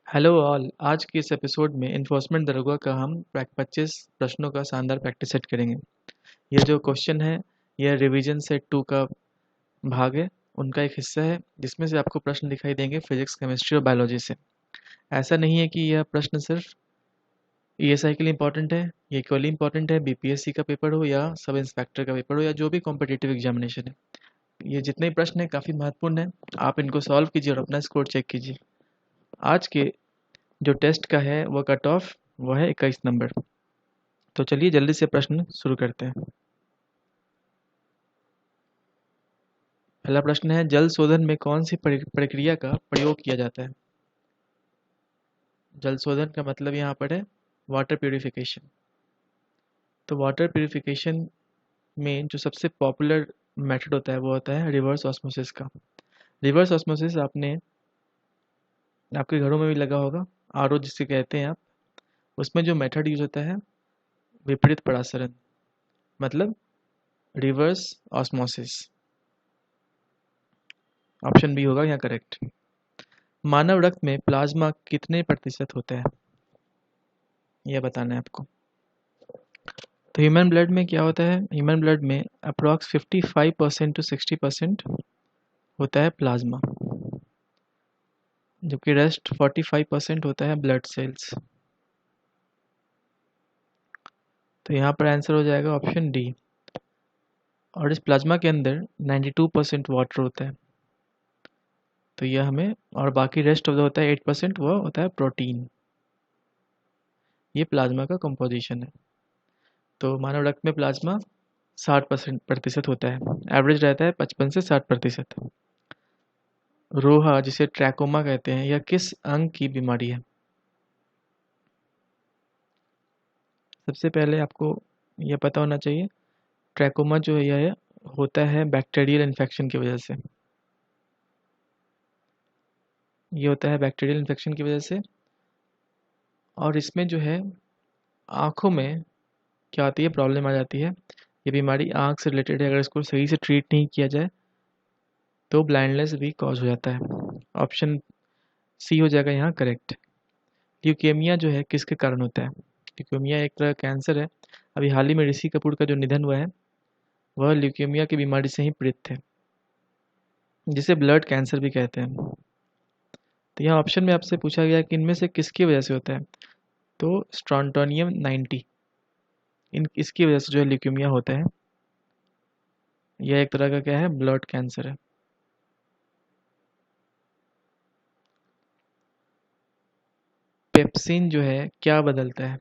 Hello all. आज के इस एपिसोड में इन्फोर्समेंट दरोगा का हम 25 प्रश्नों का शानदार प्रैक्टिस सेट करेंगे। यह जो क्वेश्चन है यह रिवीजन सेट 2 का भाग है, उनका एक हिस्सा है जिसमें से आपको प्रश्न दिखाई देंगे फिजिक्स, केमिस्ट्री और बायोलॉजी से। ऐसा नहीं है कि यह प्रश्न सिर्फ ईएसआई के लिए इंपॉर्टेंट है, ये इक्वली इंपॉर्टेंट है बीपीएससी का पेपर हो या सब इंस्पेक्टर का पेपर हो या जो भी कॉम्पिटिटिव एग्जामिनेशन है। ये जितने प्रश्न हैं काफ़ी महत्वपूर्ण है, आप इनको सॉल्व कीजिए और अपना स्कोर चेक कीजिए। आज के जो टेस्ट का है वो कट ऑफ वो है 21 नंबर। तो चलिए जल्दी से प्रश्न शुरू करते हैं। पहला प्रश्न है, जल शोधन में कौन सी प्रक्रिया का प्रयोग किया जाता है? जल शोधन का मतलब यहाँ पर है वाटर प्यूरिफिकेशन। तो वाटर प्यूरिफिकेशन में जो सबसे पॉपुलर मेथड होता है वो होता है रिवर्स ऑस्मोसिस का। रिवर्स ऑस्मोसिस आपने आपके घरों में भी लगा होगा, आरओ जिसे कहते हैं आप। उसमें जो मेथड यूज होता है विपरीत परासरण, मतलब रिवर्स ऑस्मोसिस। ऑप्शन बी होगा यहाँ करेक्ट। मानव रक्त में प्लाज्मा कितने प्रतिशत होता है, यह बताना है आपको। तो ह्यूमन ब्लड में क्या होता है, ह्यूमन ब्लड में अप्रॉक्स 55% टू 60% होता है प्लाज्मा, जबकि रेस्ट 45% होता है ब्लड सेल्स। तो यहाँ पर आंसर हो जाएगा ऑप्शन डी। और इस प्लाज्मा के अंदर 92% वाटर होता है, तो यह हमें, और बाकी रेस्ट ऑफ द होता है 8%, वह होता है प्रोटीन। ये प्लाज्मा का कंपोजिशन है। तो मानव रक्त में प्लाज्मा 60% होता है, एवरेज रहता है 55 से 60%। रोहा जिसे ट्रैकोमा कहते हैं, यह किस अंग की बीमारी है? सबसे पहले आपको यह पता होना चाहिए, ट्रैकोमा जो है यह होता है बैक्टीरियल इन्फेक्शन की वजह से। ये होता है बैक्टीरियल इन्फेक्शन की वजह से। और इसमें जो है आँखों में क्या आती है, प्रॉब्लम आ जाती है। ये बीमारी आँख से रिलेटेड है, अगर इसको सही से ट्रीट नहीं किया जाए तो ब्लाइंडनेस भी कॉज हो जाता है। ऑप्शन सी हो जाएगा यहाँ करेक्ट। ल्यूकेमिया जो है किसके कारण होता है? ल्यूकेमिया एक तरह का कैंसर है। अभी हाल ही में ऋषि कपूर का जो निधन हुआ है वह ल्यूकेमिया की बीमारी से ही पीड़ित थे, जिसे ब्लड कैंसर भी कहते हैं। तो यहाँ ऑप्शन में आपसे पूछा गया कि इनमें से किसकी वजह से होता है, तो स्ट्रॉन्टोनियम 90 इसकी वजह से जो है ल्यूकेमिया होता है। यह एक तरह का क्या है, ब्लड कैंसर है। पेप्सिन जो है क्या बदलता है?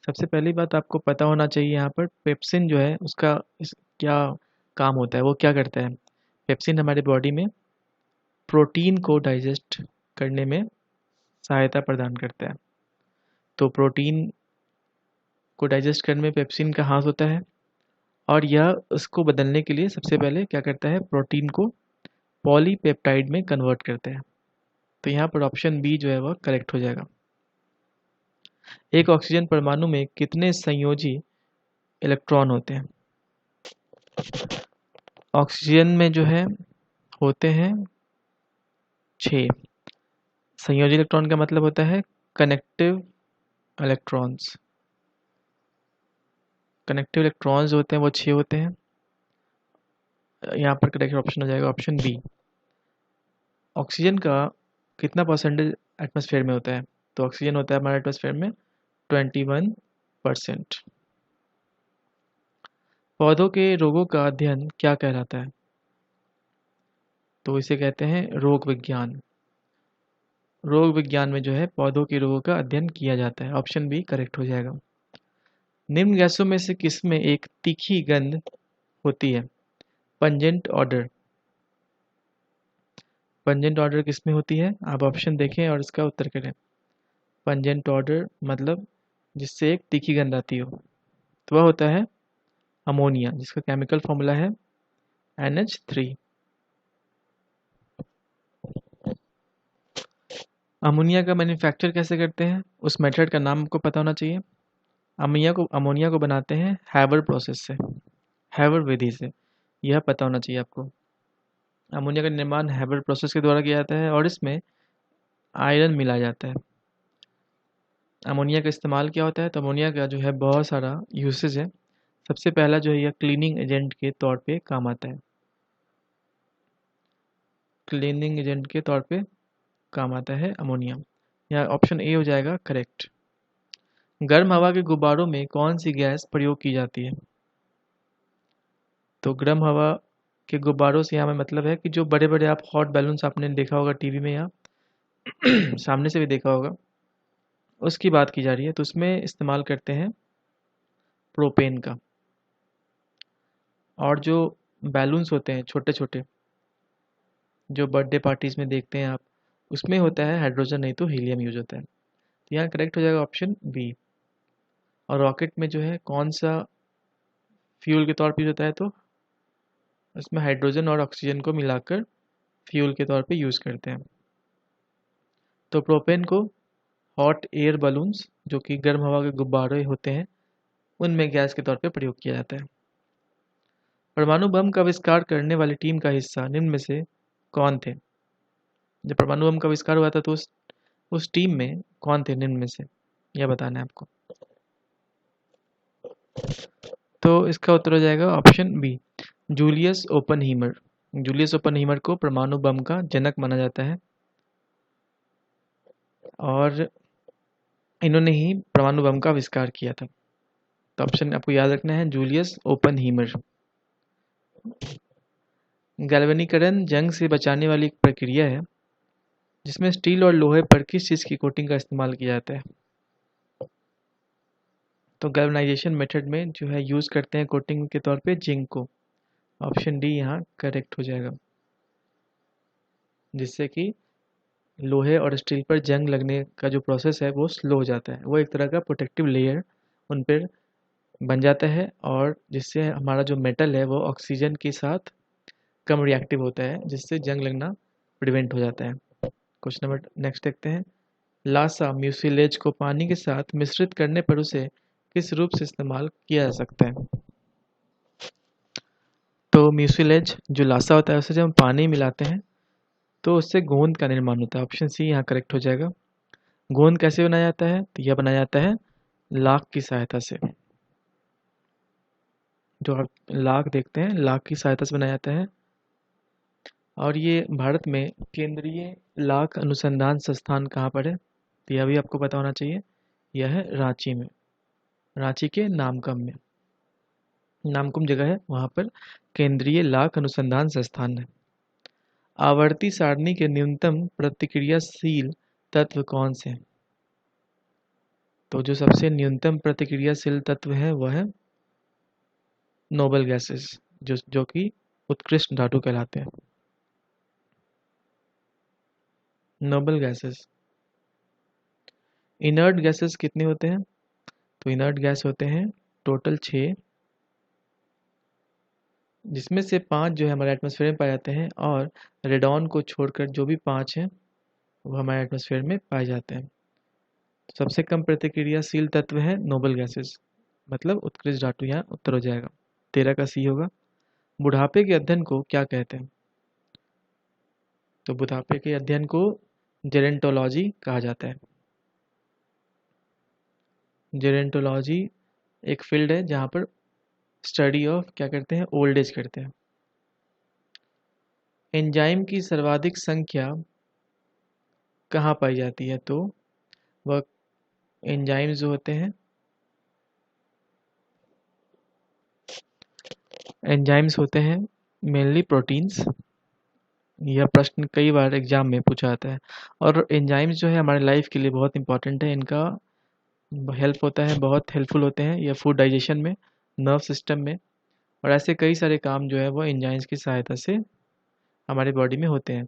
सबसे पहली बात आपको पता होना चाहिए यहाँ पर, पेप्सिन जो है उसका क्या काम होता है, वो क्या करता है। पेप्सिन हमारे बॉडी में प्रोटीन को डाइजेस्ट करने में सहायता प्रदान करता है। तो प्रोटीन को डाइजेस्ट करने में पेप्सिन का हाथ होता है, और यह उसको बदलने के लिए सबसे पहले क्या करता है, प्रोटीन को पॉलीपेप्टाइड में कन्वर्ट करता है। तो यहाँ पर ऑप्शन बी जो है वह करेक्ट हो जाएगा। एक ऑक्सीजन परमाणु में कितने संयोजी इलेक्ट्रॉन होते हैं? ऑक्सीजन में जो है होते हैं 6। संयोजी इलेक्ट्रॉन का मतलब होता है कनेक्टिव इलेक्ट्रॉन्स। कनेक्टिव इलेक्ट्रॉन्स होते हैं वो 6 होते हैं। यहाँ पर करेक्ट ऑप्शन हो जाएगा ऑप्शन बी। ऑक्सीजन का कितना परसेंटेज एटमॉस्फेयर में होता है? तो ऑक्सीजन होता है हमारे एटमॉस्फेयर में 21%। पौधों के रोगों का अध्ययन क्या कहलाता है? तो इसे कहते हैं रोग विज्ञान। रोग विज्ञान में जो है पौधों के रोगों का अध्ययन किया जाता है। ऑप्शन बी करेक्ट हो जाएगा। निम्न गैसों में से किसमें एक तीखी गंध होती है? Pungent order. पंजेंट ऑर्डर किसमें होती है? आप ऑप्शन देखें और इसका उत्तर करें। पंजेंट ऑर्डर मतलब जिससे एक तीखी गंध आती हो, तो वह होता है अमोनिया, जिसका केमिकल फॉर्मूला है NH3। अमोनिया का मैन्युफैक्चर कैसे करते हैं, उस मेथड का नाम आपको पता होना चाहिए। अमोनिया को बनाते हैं हैवर प्रोसेस से, हैवर विधि से, यह पता होना चाहिए आपको। अमोनिया का निर्माण हैवर प्रोसेस के द्वारा किया जाता है, और इसमें आयरन मिलाया जाता है। अमोनिया का इस्तेमाल क्या होता है? तो अमोनिया का जो है बहुत सारा यूसेज है। सबसे पहला जो है यह क्लीनिंग एजेंट के तौर पे काम आता है। क्लीनिंग एजेंट के तौर पे काम आता है अमोनिया। यहाँ ऑप्शन ए हो जाएगा करेक्ट। गर्म हवा के गुब्बारों में कौन सी गैस प्रयोग की जाती है? तो गर्म हवा के गुब्बारों से यहाँ में मतलब है कि जो बड़े बड़े आप हॉट बैलून्स आपने देखा होगा टीवी में या सामने से भी देखा होगा, उसकी बात की जा रही है। तो उसमें इस्तेमाल करते हैं प्रोपेन का। और जो बैलून्स होते हैं छोटे छोटे, जो बर्थडे पार्टीज में देखते हैं आप, उसमें होता है हाइड्रोजन नहीं तो हीलियम यूज होता है। तो यहाँ करेक्ट हो जाएगा ऑप्शन बी। और रॉकेट में जो है कौन सा फ्यूल के तौर पे यूज होता है? तो उसमें हाइड्रोजन और ऑक्सीजन को मिलाकर फ्यूल के तौर पे यूज करते हैं। तो प्रोपेन को हॉट एयर बलून्स, जो कि गर्म हवा के गुब्बारे होते हैं, उनमें गैस के तौर पे प्रयोग किया जाता है। परमाणु बम का आविष्कार करने वाली टीम का हिस्सा निम्न में से कौन थे? जब परमाणु बम का आविष्कार हुआ था तो उस टीम में कौन थे निम्न में से, यह बताना है आपको। तो इसका उत्तर हो जाएगा ऑप्शन बी, जूलियस ओपनहीमर। जूलियस ओपनहीमर को परमाणु बम का जनक माना जाता है और इन्होंने ही परमाणु बम का आविष्कार किया था। तो ऑप्शन आपको याद रखना है, जूलियस ओपनहीमर। गैल्वेनीकरण जंग से बचाने वाली एक प्रक्रिया है जिसमें स्टील और लोहे पर किस चीज़ की कोटिंग का इस्तेमाल किया जाता है? तो गैल्वेनाइजेशन मेथड में जो है यूज़ करते हैं कोटिंग के तौर पे जिंक को। ऑप्शन डी यहाँ करेक्ट हो जाएगा, जिससे कि लोहे और स्टील पर जंग लगने का जो प्रोसेस है वो स्लो हो जाता है। वो एक तरह का प्रोटेक्टिव लेयर उन पर बन जाता है और जिससे हमारा जो मेटल है वो ऑक्सीजन के साथ कम रिएक्टिव होता है, जिससे जंग लगना प्रिवेंट हो जाता है। क्वेश्चन नंबर नेक्स्ट देखते हैं। लासा म्यूसिलेज को पानी के साथ मिश्रित करने पर उसे किस रूप से इस्तेमाल किया जा सकता है? तो म्यूसिलेज जो लासा होता है उसे जब हम पानी मिलाते हैं तो उससे गोंद का निर्माण होता है। ऑप्शन सी यहाँ करेक्ट हो जाएगा। गोंद कैसे बनाया जाता है? तो यह बनाया जाता है लाख की सहायता से। जो आप लाख देखते हैं, लाख की सहायता से बनाया जाता है। और ये भारत में केंद्रीय लाख अनुसंधान संस्थान कहाँ पर है? तो यह भी आपको पता होना चाहिए। यह है रांची में, रांची के नामकम में। नामकुम जगह है, वहाँ पर केंद्रीय लाख अनुसंधान संस्थान है। आवर्ती सारणी के न्यूनतम प्रतिक्रियाशील तत्व कौन से हैं? तो जो सबसे न्यूनतम प्रतिक्रियाशील तत्व है वह है नोबल गैसेस, जो कि उत्कृष्ट धातु कहलाते हैं। Noble gases. इनर्ट गैसेस कितने होते हैं? तो इनर्ट गैस होते हैं टोटल 6, जिसमें से 5 जो है हमारे एटमॉस्फेयर में पाए जाते हैं और रेडॉन को छोड़कर जो भी 5 हैं वो हमारे एटमॉस्फेयर में पाए जाते हैं। तो सबसे कम प्रतिक्रियाशील तत्व है नोबल गैसेस, मतलब उत्कृष्ट धातु। यहाँ उत्तर हो जाएगा 13 का सी होगा। बुढ़ापे के अध्ययन को क्या कहते हैं? तो बुढ़ापे के अध्ययन को जेरेंटोलॉजी कहा जाता है। जेरेंटोलॉजी एक फील्ड है जहाँ पर स्टडी ऑफ क्या करते हैं, ओल्ड एज करते हैं। एंजाइम की सर्वाधिक संख्या कहाँ पाई जाती है? तो वह एंजाइम्स जो होते हैं, एंजाइम्स होते हैं मेनली प्रोटीन्स। यह प्रश्न कई बार एग्जाम में पूछा जाता है। और एंजाइम्स जो है हमारे लाइफ के लिए बहुत इंपॉर्टेंट है। इनका हेल्प होता है, बहुत हेल्पफुल होते हैं ये फूड डाइजेशन में, नर्व सिस्टम में, और ऐसे कई सारे काम जो है वो एंजाइम्स की सहायता से हमारी बॉडी में होते हैं।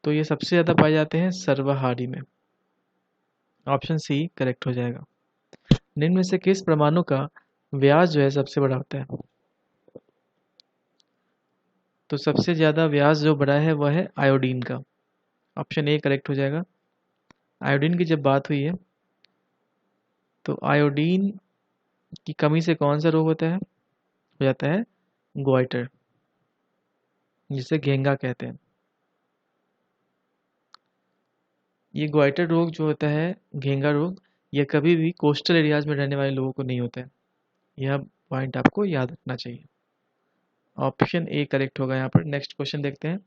तो ये सबसे ज़्यादा पाए जाते हैं सर्वाहारी में। ऑप्शन सी करेक्ट हो जाएगा। निम्न में से किस परमाणु का व्यास जो है सबसे बड़ा होता है? तो सबसे ज़्यादा व्यास जो बड़ा है वह है आयोडीन का। ऑप्शन ए करेक्ट हो जाएगा। आयोडीन की जब बात हुई है तो आयोडीन की कमी से कौन सा रोग होता है? हो जाता है गोइटर, जिसे घेंगा कहते हैं। ये ग्वाइटर रोग जो होता है, घेंगा रोग, यह कभी भी कोस्टल एरियाज में रहने वाले लोगों को नहीं होता है। यह पॉइंट आपको याद रखना चाहिए। ऑप्शन ए करेक्ट होगा यहाँ पर। नेक्स्ट क्वेश्चन देखते हैं।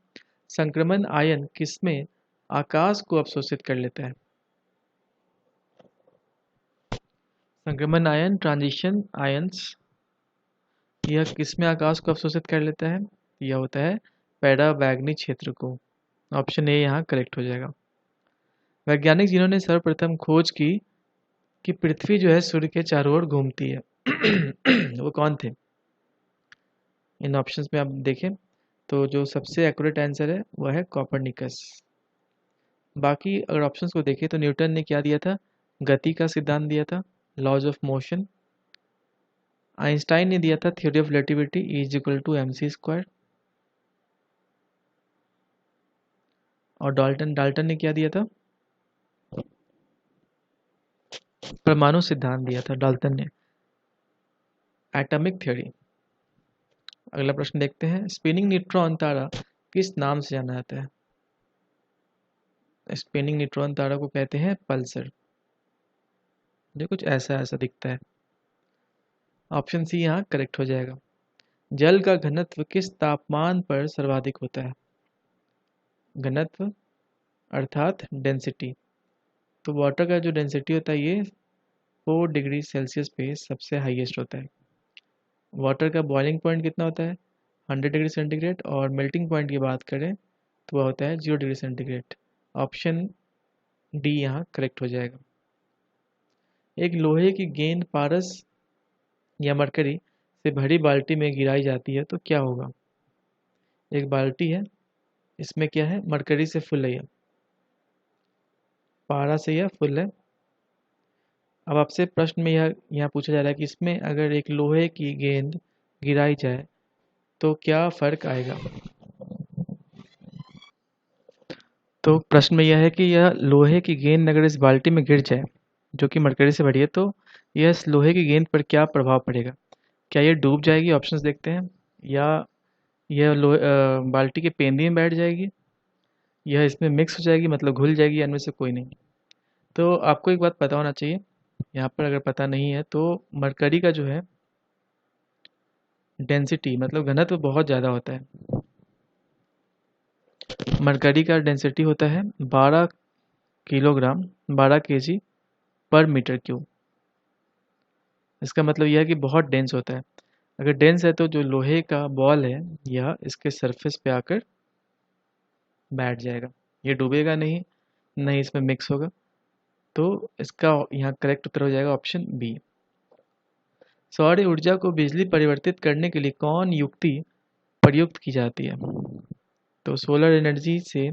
संक्रमण आयन किसमें आकाश को अवशोषित कर लेता है? संक्रमण आयन, ट्रांजिशन आयंस, यह किसमें आकाश को अवशोषित कर लेता है? यह होता है पैराबैंगनी क्षेत्र को। ऑप्शन ए यहाँ करेक्ट हो जाएगा। वैज्ञानिक जिन्होंने सर्वप्रथम खोज की कि पृथ्वी जो है सूर्य के चारों ओर घूमती है वो कौन थे? इन ऑप्शंस में आप देखें तो जो सबसे एक्यूरेट आंसर है वह है कॉपरनिकस। बाकी अगर ऑप्शंस को देखें तो न्यूटन ने क्या दिया था? गति का सिद्धांत दिया था, लॉज ऑफ मोशन। आइंस्टाइन ने दिया था theory of relativity is equal to mc²। और डाल्टन ने क्या दिया था? परमाणु सिद्धांत दिया था डाल्टन ने, एटॉमिक थ्योरी। अगला प्रश्न देखते हैं। स्पिनिंग न्यूट्रॉन तारा किस नाम से जाना जाता है? स्पिनिंग न्यूट्रॉन तारा को कहते हैं पल्सर। जो कुछ ऐसा ऐसा दिखता है। ऑप्शन सी यहाँ करेक्ट हो जाएगा। जल का घनत्व किस तापमान पर सर्वाधिक होता है? घनत्व अर्थात डेंसिटी। तो वाटर का जो डेंसिटी होता है ये 4 डिग्री सेल्सियस पे सबसे हाईएस्ट होता है। वाटर का बॉइलिंग पॉइंट कितना होता है? 100 डिग्री सेंटीग्रेड। और मेल्टिंग पॉइंट की बात करें तो वह होता है 0 डिग्री सेंटीग्रेड। ऑप्शन डी यहाँ करेक्ट हो जाएगा। एक लोहे की गेंद पारस या मरकरी से भरी बाल्टी में गिराई जाती है तो क्या होगा? एक बाल्टी है, इसमें क्या है? मरकरी से फुल है, पारा से यह फुल है। अब आपसे प्रश्न में यह यहाँ पूछा जा रहा है कि इसमें अगर एक लोहे की गेंद गिराई जाए तो क्या फर्क आएगा? तो प्रश्न में यह है कि यह लोहे की गेंद अगर इस बाल्टी में गिर जाए जो कि मरकरी से भरी है तो यह इस लोहे की गेंद पर क्या प्रभाव पड़ेगा? क्या ये डूब जाएगी? ऑप्शंस देखते हैं। या यह बाल्टी के पेंदी में बैठ जाएगी, यह इसमें मिक्स हो जाएगी मतलब घुल जाएगी, या इनमें से कोई नहीं। तो आपको एक बात पता होना चाहिए, यहाँ पर अगर पता नहीं है तो मरकरी का जो है डेंसिटी मतलब घनत्व बहुत ज़्यादा होता है। मरकरी का डेंसिटी होता है 12 किलोग्राम 12 केजी पर मीटर क्यूब। इसका मतलब यह है कि बहुत डेंस होता है। अगर डेंस है तो जो लोहे का बॉल है यह इसके सरफेस पे आकर बैठ जाएगा, ये डूबेगा नहीं, नहीं इसमें मिक्स होगा। तो इसका यहाँ करेक्ट उत्तर हो जाएगा ऑप्शन बी। सौर ऊर्जा को बिजली परिवर्तित करने के लिए कौन युक्ति प्रयुक्त की जाती है? तो सोलर एनर्जी से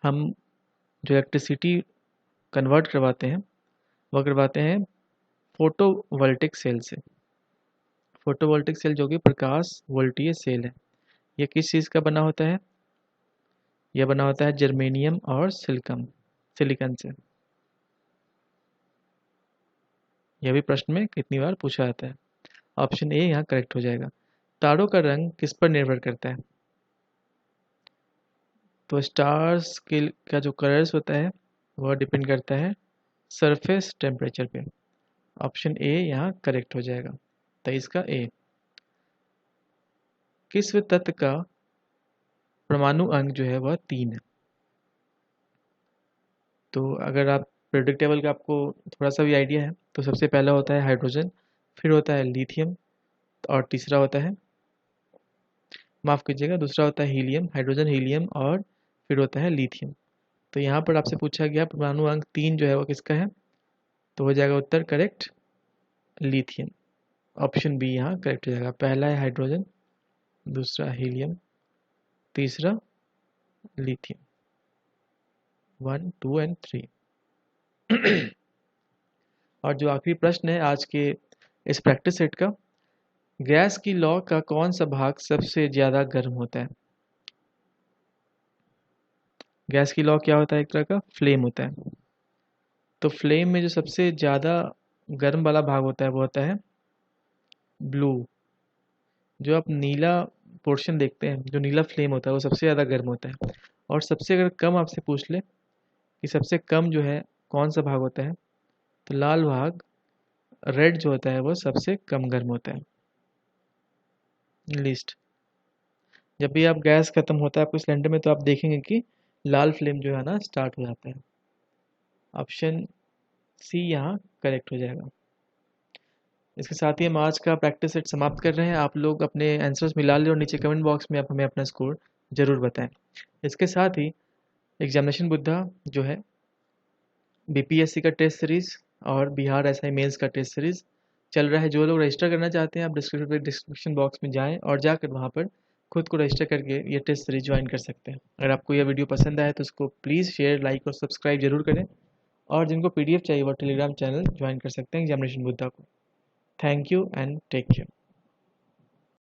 हम जो इलेक्ट्रिसिटी कन्वर्ट करवाते हैं वह करवाते हैं फोटोवोल्टिक सेल से। फोटोवोल्टिक सेल जो कि प्रकाश वोल्टीय सेल है। यह किस चीज़ का बना होता है? यह बना होता है जर्मेनियम और सिलिकन से। यह भी प्रश्न में कितनी बार पूछा जाता है। ऑप्शन ए यहाँ करेक्ट हो जाएगा। तारों का रंग किस पर निर्भर करता है? तो स्टार्स के का जो कलर्स होता है वह डिपेंड करता है सरफेस टेम्परेचर पे। ऑप्शन ए यहाँ करेक्ट हो जाएगा। 23 का ए। किस तत्व का परमाणु अंक जो है वह 3 है? तो अगर आप पीरियोडिक टेबल का आपको थोड़ा सा भी आइडिया है तो सबसे पहला होता है हाइड्रोजन, फिर होता है लिथियम, और तीसरा होता है, माफ़ कीजिएगा, दूसरा होता है हीलियम, हाइड्रोजन हीलियम, और फिर होता है लिथियम। तो यहाँ पर आपसे पूछा गया परमाणु अंक 3 जो है वो किसका है? तो हो जाएगा उत्तर करेक्ट लिथियम। ऑप्शन बी यहाँ करेक्ट हो जाएगा। पहला है हाइड्रोजन, दूसरा हीलियम, तीसरा लिथियम। 1 2 एंड 3। और जो आखिरी प्रश्न है आज के इस प्रैक्टिस सेट का, गैस की लौ का कौन सा भाग सबसे ज़्यादा गर्म होता है? गैस की लौ क्या होता है? एक तरह का फ्लेम होता है। तो फ्लेम में जो सबसे ज़्यादा गर्म वाला भाग होता है वो होता है ब्लू। जो आप नीला पोर्शन देखते हैं, जो नीला फ्लेम होता है वो सबसे ज़्यादा गर्म होता है। और सबसे अगर कम आपसे पूछ ले कि सबसे कम जो है कौन सा भाग होता है, तो लाल भाग रेड जो होता है वो सबसे कम गर्म होता है। लिस्ट जब भी आप गैस खत्म होता है आपके सिलेंडर में तो आप देखेंगे कि लाल फ्लेम जो है ना स्टार्ट हो जाता है। ऑप्शन सी यहाँ करेक्ट हो जाएगा। इसके साथ ही हम आज का प्रैक्टिस सेट समाप्त कर रहे हैं। आप लोग अपने आंसर्स मिला लें और नीचे कमेंट बॉक्स में आप हमें अपना स्कोर ज़रूर बताएं। इसके साथ ही एग्जामिनेशन बुद्धा जो है बीपीएससी का टेस्ट सीरीज़ और बिहार एसआई मेंस का टेस्ट सीरीज़ चल रहा है। जो लोग रजिस्टर करना चाहते हैं आप डिस्क्रिप्शन बॉक्स में जाएं और जाकर वहां पर खुद को रजिस्टर करके ये टेस्ट सीरीज ज्वाइन कर सकते हैं। अगर आपको यह वीडियो पसंद आए तो उसको प्लीज़ शेयर, लाइक और सब्सक्राइब जरूर करें। और जिनको पीडीएफ चाहिए वो टेलीग्राम चैनल ज्वाइन कर सकते हैं एग्जामिनेशन बुद्धा को। Thank you and take care.